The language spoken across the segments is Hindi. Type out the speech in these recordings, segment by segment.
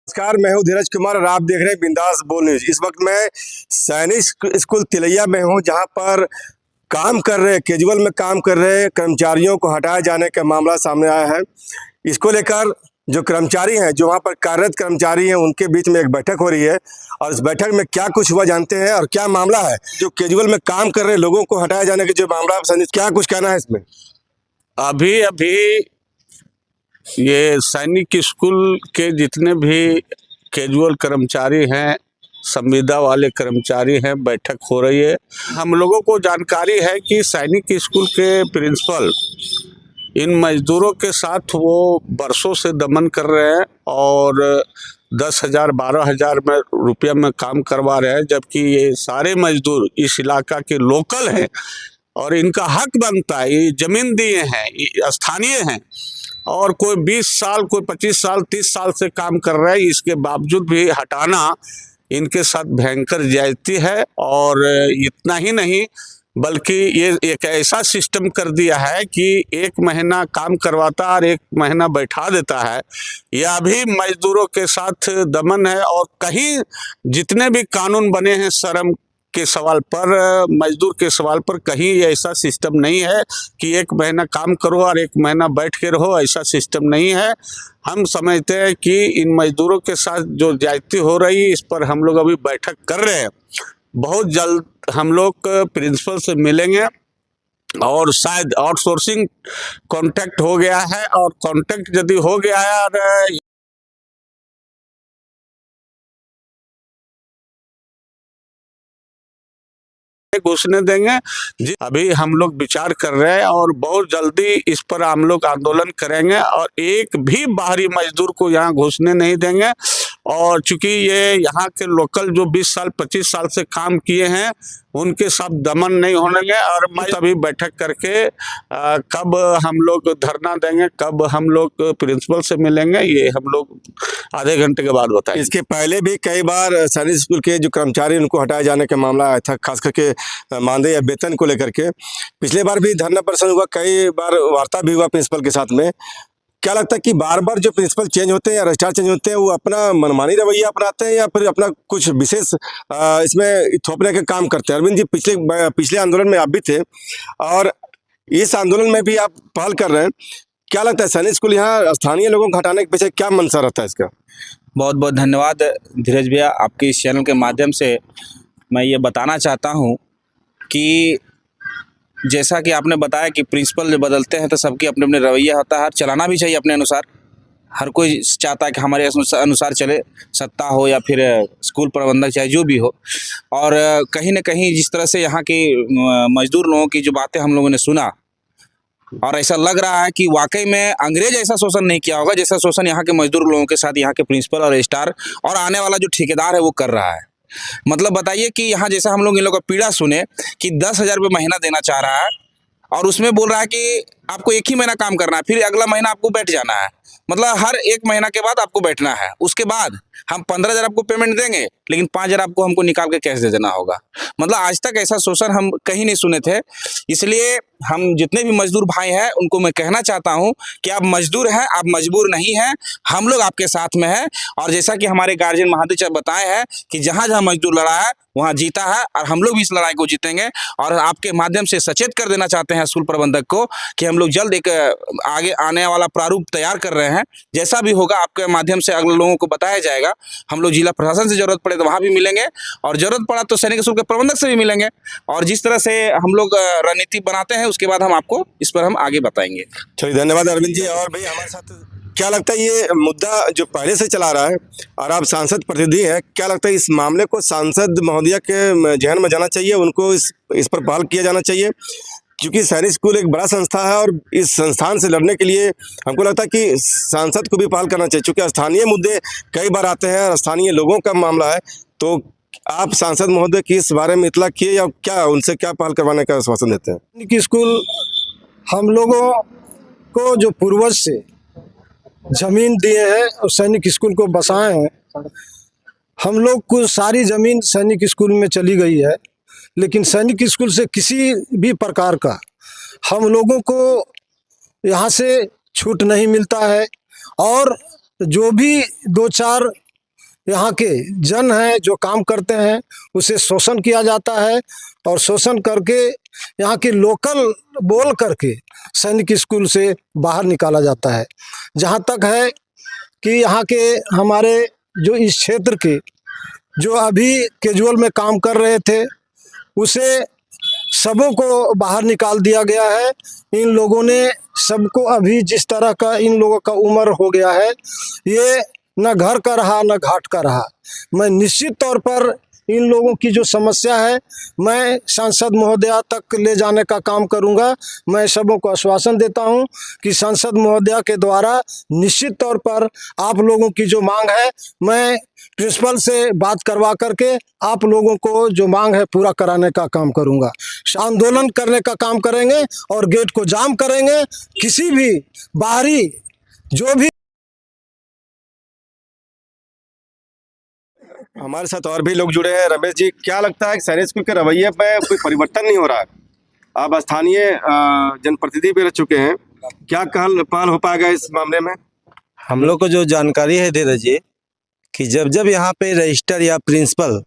नमस्कार, मैं हूं धीरज कुमार और आप देख रहे हैं बिंदास बोल न्यूज। इस वक्त मैं सैनिक स्कूल तिलैया में हूं, जहां पर काम कर रहे कैजुअल में काम कर रहे कर्मचारियों को हटाए जाने का मामला सामने आया है। इसको लेकर जो कर्मचारी हैं, जो वहां पर कार्यरत कर्मचारी हैं, उनके बीच में एक बैठक हो रही है और इस बैठक में क्या कुछ हुआ जानते हैं और क्या मामला है। जो कैजुअल में काम कर रहे लोगों को हटाए जाने का जो मामला है, क्या कुछ कहना है इसमें? अभी अभी ये सैनिक स्कूल के जितने भी कैजुअल कर्मचारी हैं, संविदा वाले कर्मचारी हैं, बैठक हो रही है। हम लोगों को जानकारी है कि सैनिक स्कूल के प्रिंसिपल इन मजदूरों के साथ वो बरसों से दमन कर रहे हैं और 10,000 12,000 में रुपया में काम करवा रहे हैं, जबकि ये सारे मजदूर इस इलाका के लोकल हैं और इनका हक बनता है। ये जमीन दिए हैं, ये स्थानीय हैं और कोई 20 साल, कोई 25 साल, 30 साल से काम कर रहे हैं। इसके बावजूद भी हटाना इनके साथ भयंकर ज्यादती है। और इतना ही नहीं, बल्कि ये एक ऐसा सिस्टम कर दिया है कि 1 महीना काम करवाता और 1 महीना बैठा देता है। यह भी मजदूरों के साथ दमन है। और कहीं जितने भी कानून बने हैं श्रम के सवाल पर, मजदूर के सवाल पर, कहीं ऐसा सिस्टम नहीं है कि 1 महीना काम करो और 1 महीना बैठ के रहो। ऐसा सिस्टम नहीं है। हम समझते हैं कि इन मजदूरों के साथ जो ज्यादती हो रही है, इस पर हम लोग अभी बैठक कर रहे हैं। बहुत जल्द हम लोग प्रिंसिपल से मिलेंगे और शायद आउटसोर्सिंग कॉन्ट्रैक्ट हो गया है, और कॉन्ट्रैक्ट यदि हो गया है और घुसने देंगे जी। अभी हम लोग विचार कर रहे हैं और बहुत जल्दी इस पर हम लोग आंदोलन करेंगे और एक भी बाहरी मजदूर को यहाँ घुसने नहीं देंगे। और चूंकि ये यहाँ के लोकल जो 20 साल 25 साल से काम किए हैं, उनके साथ दमन नहीं होने। और मैं तभी बैठक करके कब हम लोग धरना देंगे, कब हम लोग प्रिंसिपल से मिलेंगे, ये हम लोग आधे घंटे के बाद बताएंगे। इसके पहले भी कई बार सैनिक स्कूल के जो कर्मचारी उनको हटाए जाने का मामला आया था, खास करके मानदेय या वेतन को लेकर के। पिछले बार भी धरना प्रदर्शन हुआ, कई बार वार्ता भी हुआ प्रिंसिपल के साथ में। क्या लगता है कि बार बार जो प्रिंसिपल चेंज होते हैं या रजिस्ट्रार चेंज होते हैं, वो अपना मनमानी रवैया अपनाते हैं या फिर अपना कुछ विशेष इसमें थोपने का काम करते हैं? अरविंद जी, पिछले आंदोलन में आप भी थे और इस आंदोलन में भी आप पहल कर रहे हैं। क्या लगता है सैनिक स्कूल यहाँ स्थानीय लोगों को हटाने के पीछे क्या मंशा रहता है इसका? बहुत बहुत धन्यवाद धीरज भैया। आपके इस चैनल के माध्यम से मैं ये बताना चाहता हूँ कि जैसा कि आपने बताया कि प्रिंसिपल जो बदलते हैं तो सबकी अपने अपने रवैया होता है, चलाना भी चाहिए अपने अनुसार। हर कोई चाहता है कि हमारे अनुसार चले, सत्ता हो या फिर स्कूल प्रबंधक, चाहे जो भी हो। और कहीं ना कहीं जिस तरह से यहाँ की मजदूर लोगों की जो बातें हम लोगों ने सुना, और ऐसा लग रहा है कि वाकई में अंग्रेज ऐसा शोषण नहीं किया होगा जैसा शोषण यहाँ के मजदूर लोगों के साथ यहाँ के प्रिंसिपल और रजिस्ट्रार और आने वाला जो ठेकेदार है वो कर रहा है। मतलब बताइए कि यहाँ जैसा हम लोग इन लोगों का पीड़ा सुने कि 10,000 रुपये महीना देना चाह रहा है और उसमें बोल रहा है कि आपको 1 ही महीना काम करना है, फिर अगला महीना आपको बैठ जाना है। मतलब हर 1 महीना के बाद आपको बैठना है। उसके बाद हम 15,000 आपको पेमेंट देंगे, लेकिन 5,000 आपको हमको निकाल के कैश दे देना होगा। मतलब आज तक ऐसा शोषण हम कहीं नहीं सुने थे। इसलिए हम जितने भी मजदूर भाई हैं उनको मैं कहना चाहता हूं कि आप मजदूर हैं, आप मजबूर नहीं हैं, हम लोग आपके साथ में हैं। और जैसा कि हमारे गार्जियन महादेव बताए हैं कि जहां जहां मजदूर लड़ा है वहां जीता है, और हम लोग भी इस लड़ाई को जीतेंगे। और आपके माध्यम से सचेत कर देना चाहते हैं स्कूल प्रबंधक को कि हम लोग जल्द एक आगे आने वाला प्रारूप तैयार कर रहे हैं। जैसा भी होगा आपके माध्यम से अगले लोगों को बताया जाएगा। हम लोग जिला प्रशासन से जरूरत पड़े तो वहाँ भी मिलेंगे, और जरूरत पड़ा तो सैनिक स्कूल के प्रबंधक से भी मिलेंगे। और जिस तरह से हम लोग रणनीति बनाते हैं उसके बाद हम आपको इस पर हम आगे बताएंगे। चलिए, धन्यवाद अरविंद जी। और भाई हमारे साथ क्या लगता है, ये मुद्दा जो पहले से चला रहा है और आप सांसद प्रतिनिधि हैं, क्या लगता है इस मामले को सांसद महोदया के जहन में जाना चाहिए, उनको इस पर पहल किया जाना चाहिए? क्योंकि सैनिक स्कूल एक बड़ा संस्था है और इस संस्थान से लड़ने के लिए हमको लगता है कि सांसद को भी पहल करना चाहिए, क्योंकि स्थानीय मुद्दे कई बार आते हैं और स्थानीय लोगों का मामला है। तो आप सांसद महोदय की इस बारे में इतला किए या क्या उनसे क्या पहल करवाने का आश्वासन देते हैं? सैनिक स्कूल हम लोगों को जो पूर्वज से जमीन दिए हैं और सैनिक स्कूल को बसाए हैं, हम लोग को सारी जमीन सैनिक स्कूल में चली गई है, लेकिन सैनिक स्कूल से किसी भी प्रकार का हम लोगों को यहाँ से छूट नहीं मिलता है। और जो भी 2-4 यहाँ के जन हैं जो काम करते हैं उसे शोषण किया जाता है और शोषण करके यहाँ के लोकल बोल करके सैनिक स्कूल से बाहर निकाला जाता है। जहाँ तक है कि यहाँ के हमारे जो इस क्षेत्र के जो अभी कैजुअल में काम कर रहे थे उसे सबों को बाहर निकाल दिया गया है। इन लोगों ने सबको अभी जिस तरह का इन लोगों का उम्र हो गया है, ये न घर का रहा न घाट का रहा। मैं निश्चित तौर पर इन लोगों की जो समस्या है मैं सांसद महोदया तक ले जाने का काम करूंगा। मैं सबों को आश्वासन देता हूं कि सांसद महोदया के द्वारा निश्चित तौर पर आप लोगों की जो मांग है मैं प्रिंसिपल से बात करवा करके आप लोगों को जो मांग है पूरा कराने का काम करूंगा। आंदोलन करने का काम करेंगे और गेट को जाम करेंगे। किसी भी बाहरी जो भी हमारे साथ और भी लोग जुड़े हैं। रमेश जी, क्या लगता है कि सैनिक स्कूल के रवैये पे कोई परिवर्तन नहीं हो रहा है? आप स्थानीय जनप्रतिनिधि भी रह चुके हैं, क्या पहल हो पाएगा इस मामले में? हम लोग को जो जानकारी है धीरज जी कि जब जब यहाँ पे रजिस्टर या प्रिंसिपल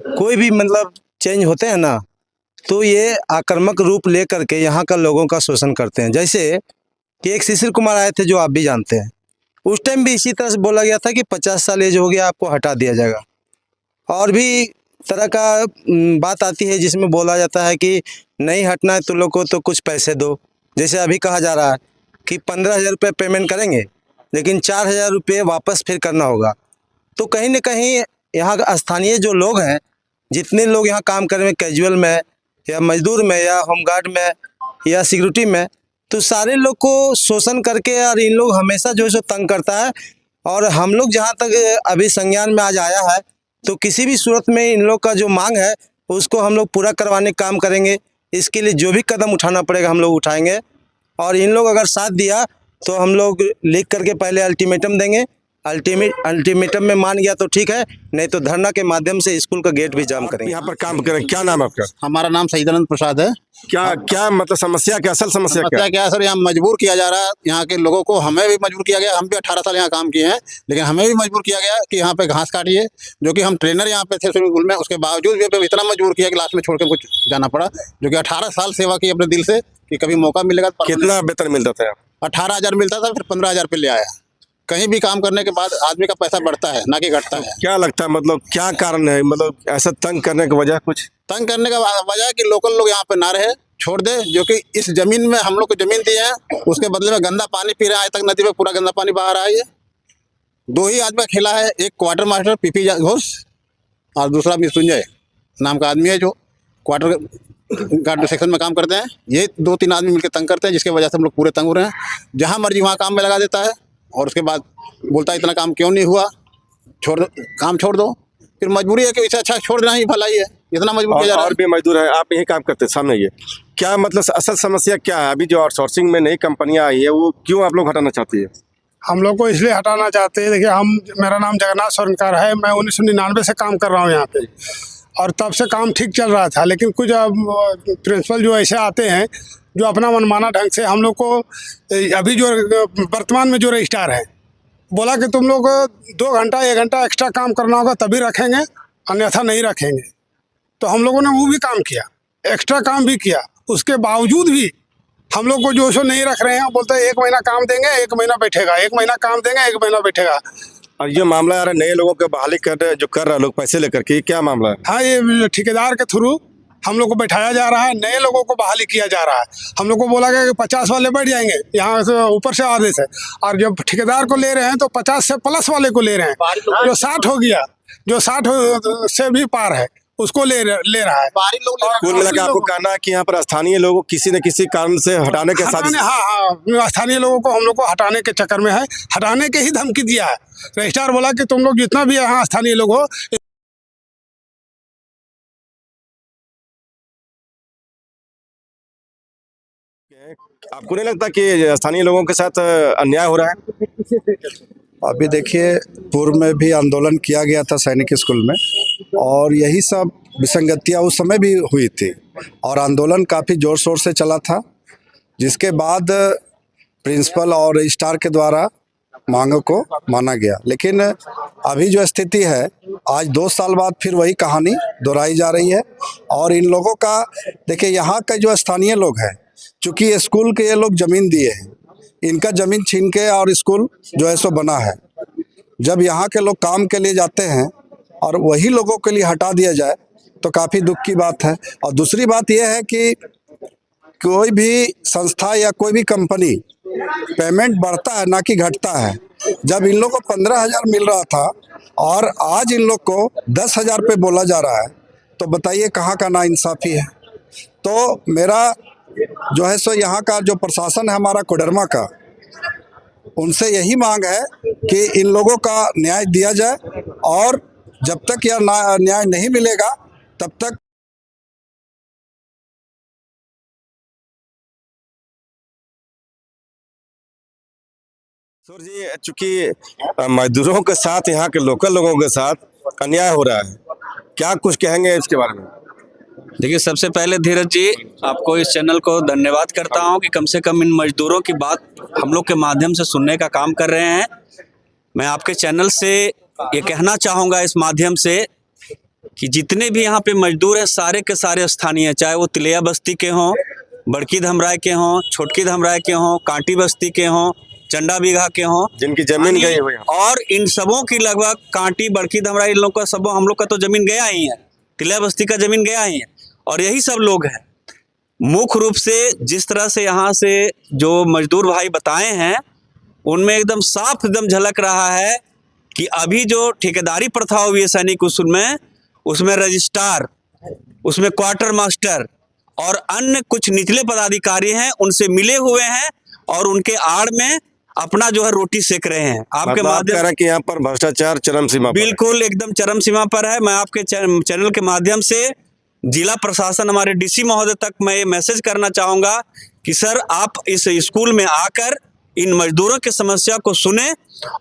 कोई भी मतलब चेंज होते हैं ना, तो ये आक्रामक रूप ले करके यहाँ का लोगों का शोषण करते हैं। जैसे कि एक शिशिर कुमार आए थे जो आप भी जानते हैं, उस टाइम भी इसी तरह से बोला गया था कि 50 साल एज हो गया आपको हटा दिया जाएगा। और भी तरह का बात आती है जिसमें बोला जाता है कि नहीं हटना है तो लोग को तो कुछ पैसे दो। जैसे अभी कहा जा रहा है कि 15,000 रुपये पेमेंट करेंगे लेकिन 4,000 रुपये वापस फिर करना होगा। तो कहीं ना कहीं यहाँ का स्थानीय जो लोग हैं, जितने लोग यहाँ काम कर रहे हैं कैजुअल में या मजदूर में या होमगार्ड में या सिक्योरिटी में, तो सारे लोग को शोषण करके और इन लोग हमेशा जो है सो तंग करता है। और हम लोग जहाँ तक अभी संज्ञान में आज आया है तो किसी भी सूरत में इन लोग का जो मांग है उसको हम लोग पूरा करवाने का काम करेंगे। इसके लिए जो भी कदम उठाना पड़ेगा हम लोग उठाएंगे। और इन लोग अगर साथ दिया तो हम लोग लिख करके पहले अल्टीमेटम देंगे। अल्टीमेटम में मान गया तो ठीक है, नहीं तो धरना के माध्यम से स्कूल का गेट भी जाम करेंगे। यहाँ पर काम करें, क्या नाम है आपका? हमारा नाम सईदानंद प्रसाद है। क्या मतलब समस्या, क्या असल समस्या क्या है? क्या है सर, यहाँ मजबूर किया जा रहा है यहाँ के लोगों को। हमें भी मजबूर किया गया, हम भी 18 साल यहाँ काम किए हैं, लेकिन हमें भी मजबूर किया गया कि यहाँ पे घास काटिए, जो कि हम ट्रेनर यहाँ पे थे स्विमिंग पूल में। उसके बावजूद भी इतना मजबूर किया कि लास्ट में छोड़ के कुछ जाना पड़ा, जो कि 18 साल सेवा की अपने दिल से कि कभी मौका मिलेगा। कितना वेतन मिलता था? 18,000 मिलता था, फिर 15,000 पे ले आया। कहीं भी काम करने के बाद आदमी का पैसा बढ़ता है ना कि घटता है। क्या लगता है मतलब क्या कारण है, मतलब ऐसा तंग करने की वजह? कुछ तंग करने का वजह कि लोकल लोग यहाँ पे ना रहे, छोड़ दे, जो कि इस जमीन में हम लोग को जमीन दी है, उसके बदले में गंदा पानी पी रहे हैं। आज तक नदी में पूरा गंदा पानी बहा रहा है। ये 2 ही आदमी खेला है, एक क्वार्टर मास्टर पीपी घोष और दूसरा मृत्युंजय नाम का आदमी है जो क्वार्टर गार्ड सेक्शन में काम करते हैं। ये 2-3 आदमी मिलकर तंग करते हैं, जिसकी वजह से हम लोग पूरे तंग हो रहे हैं। जहाँ मर्जी वहाँ काम में लगा देता है और उसके बाद बोलता है इतना काम क्यों नहीं हुआ, छोड़ दो, काम छोड़ दो। फिर मजबूरी है कि इससे अच्छा छोड़ देना ही भलाई है, इतना मजबूर किया जा रहा है। और भी मजदूर है, आप यही काम करते हैं सामने। ये क्या मतलब असल समस्या क्या है? अभी जो आउटसोर्सिंग में नई कंपनियां आई है वो क्यों आप लोग हटाना चाहती है? हम लोग को इसलिए हटाना चाहते हैं, देखिए मेरा नाम जगन्नाथ सोरनकार है। मैं 1999 से काम कर रहा हूँ यहाँ पे, और तब से काम ठीक चल रहा था। लेकिन कुछ प्रिंसिपल जो ऐसे आते हैं जो अपना मनमाना ढंग से हम लोग को, अभी जो वर्तमान में जो रजिस्ट्रार है बोला कि तुम लोग 2 घंटा 1 घंटा एक्स्ट्रा काम करना होगा तभी रखेंगे, अन्यथा नहीं रखेंगे। तो हम लोगों ने वो भी काम किया, एक्स्ट्रा काम भी किया। उसके बावजूद भी हम लोग को जो सो नहीं रख रहे हैं। बोलते हैं 1 महीना काम देंगे, 1 महीना बैठेगा, 1 महीना काम देंगे, 1 महीना बैठेगा। और ये मामला आ रहा है नए लोगों को बहाली कर रहे हैं लोग पैसे लेकर के, क्या मामला है? हाँ, ये ठेकेदार के थ्रू हम लोग को बैठाया जा रहा है, नए लोगों को बहाली किया जा रहा है। हम लोग को बोला गया कि 50 वाले बैठ जाएंगे, यहाँ से ऊपर से आदेश है। और जब ठेकेदार को ले रहे हैं तो 50 से प्लस वाले को ले रहे हैं, जो 60 हो गया, जो 60 से भी पार है उसको ले रहा है। कुल मिलाकर आपको कहना है कि यहाँ पर स्थानीय लोगों को किसी न किसी कारण से हटाने के साथ, हाँ, स्थानीय लोगों को हम लोग को हटाने के चक्कर में है, हटाने के ही धमकी दिया है। रजिस्ट्रार बोला कि तुम लोग जितना भी यहाँ स्थानीय लोग हो, आपको नहीं लगता कि स्थानीय लोगों के साथ अन्याय हो रहा है? अभी देखिए, पूर्व में भी आंदोलन किया गया था सैनिक स्कूल में, और यही सब विसंगतियां उस समय भी हुई थी, और आंदोलन काफ़ी ज़ोर शोर से चला था। जिसके बाद प्रिंसिपल और रजिस्ट्रार के द्वारा मांगों को माना गया। लेकिन अभी जो स्थिति है, आज 2 साल बाद फिर वही कहानी दोहराई जा रही है। और इन लोगों का देखिए, यहाँ के जो स्थानीय लोग हैं, चूँकि स्कूल के ये लोग ज़मीन दिए हैं, इनका ज़मीन छीन के और स्कूल जो है सो बना है। जब यहाँ के लोग काम के लिए जाते हैं और वही लोगों के लिए हटा दिया जाए तो काफ़ी दुख की बात है। और दूसरी बात यह है कि कोई भी संस्था या कोई भी कंपनी पेमेंट बढ़ता है ना कि घटता है। जब इन लोग को 15,000 मिल रहा था और आज इन लोग को 10,000 पे बोला जा रहा है, तो बताइए कहाँ का नाइंसाफ़ी है। तो मेरा जो है सो यहाँ का जो प्रशासन है हमारा कोडरमा का, उनसे यही मांग है कि इन लोगों का न्याय दिया जाए, और जब तक यह न्याय नहीं मिलेगा तब तक सर जी, चूंकि मजदूरों के साथ यहाँ के लोकल लोगों के साथ अन्याय हो रहा है, क्या कुछ कहेंगे इसके बारे में? देखिए, सबसे पहले धीरज जी, आपको इस चैनल को धन्यवाद करता हूं कि कम से कम इन मजदूरों की बात हम लोग के माध्यम से सुनने का काम कर रहे हैं। मैं आपके चैनल से ये कहना चाहूँगा इस माध्यम से कि जितने भी यहाँ पे मजदूर हैं, सारे के सारे स्थानीय, चाहे वो तिलैया बस्ती के हों, बड़की धमराय के हों, छोटकी धमराय के हों, कांटी बस्ती के हों, चंडा बीघा के हों, जिनकी जमीन गई हुई है, और इन सबों की लगभग कांटी, बड़की धमराई, इन लोग का सब, हम लोग का तो जमीन गया ही है, तिलैया बस्ती का जमीन गया ही है। और यही सब लोग हैं मुख्य रूप से, जिस तरह से यहाँ से जो मजदूर भाई बताए हैं, उनमें एकदम साफ एकदम झलक रहा है कि अभी जो ठेकेदारी प्रथा हुई है सैनिक स्कूल में, उसमें रजिस्ट्रार, उसमें क्वार्टर मास्टर और अन्य कुछ निचले पदाधिकारी हैं, उनसे मिले हुए हैं और उनके आड़ में अपना जो है रोटी सेक रहे हैं। आपके माध्यम से कि यहाँ पर भ्रष्टाचार चरम सीमा पर है। बिल्कुल एकदम चरम सीमा पर है। मैं आपके चैनल के माध्यम से जिला प्रशासन, हमारे डीसी महोदय तक मैं ये मैसेज करना चाहूँगा कि सर, आप इस स्कूल में आकर इन मजदूरों की समस्या को सुने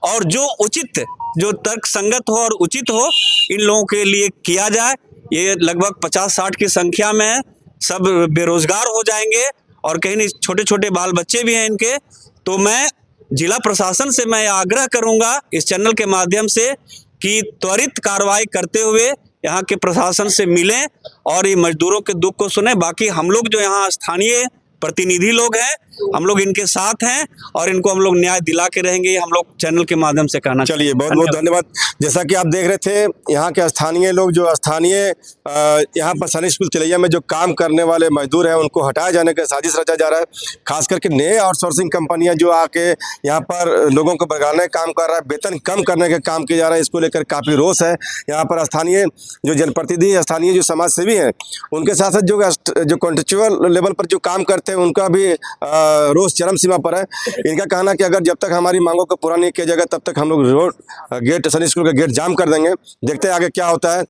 और जो उचित, जो तर्क संगत हो और उचित हो, इन लोगों के लिए किया जाए। ये लगभग 50-60 की संख्या में है, सब बेरोजगार हो जाएंगे और कहीं नहीं, छोटे छोटे बाल बच्चे भी हैं इनके। तो मैं जिला प्रशासन से मैं आग्रह करूंगा इस चैनल के माध्यम से कि त्वरित कार्रवाई करते हुए यहाँ के प्रशासन से मिलें और ये मजदूरों के दुख को सुने। बाकी हम लोग जो यहाँ स्थानीय प्रतिनिधि लोग हैं, हम लोग इनके साथ हैं और इनको हम लोग न्याय दिला के रहेंगे, ये हम लोग चैनल के माध्यम से कहना। चलिए, बहुत बहुत धन्यवाद। जैसा कि आप देख रहे थे, यहाँ के स्थानीय लोग, जो स्थानीय यहाँ पर सैनिक स्कूल तिलैया में जो काम करने वाले मजदूर हैं, उनको हटाए जाने का साजिश रचा जा रहा है। खास करके नए आउटसोर्सिंग कंपनियाँ जो आके यहाँ पर लोगों को भगाने का काम कर रहा है, वेतन कम करने का काम किया जा रहा है, इसको लेकर काफ़ी रोष है। यहाँ पर स्थानीय जो जनप्रतिनिधि, स्थानीय जो समाज सेवी हैं, उनके साथ साथ जो कॉन्ट्रेक्चुअल लेवल पर जो काम करते हैं, उनका भी रोष चरम सीमा पर है। इनका कहना कि अगर जब तक हमारी मांगों को पूरा नहीं किया जाएगा, तब तक हम लोग रोड गेट, सैनिक स्कूल का गेट जाम कर देंगे। देखते हैं आगे क्या होता है।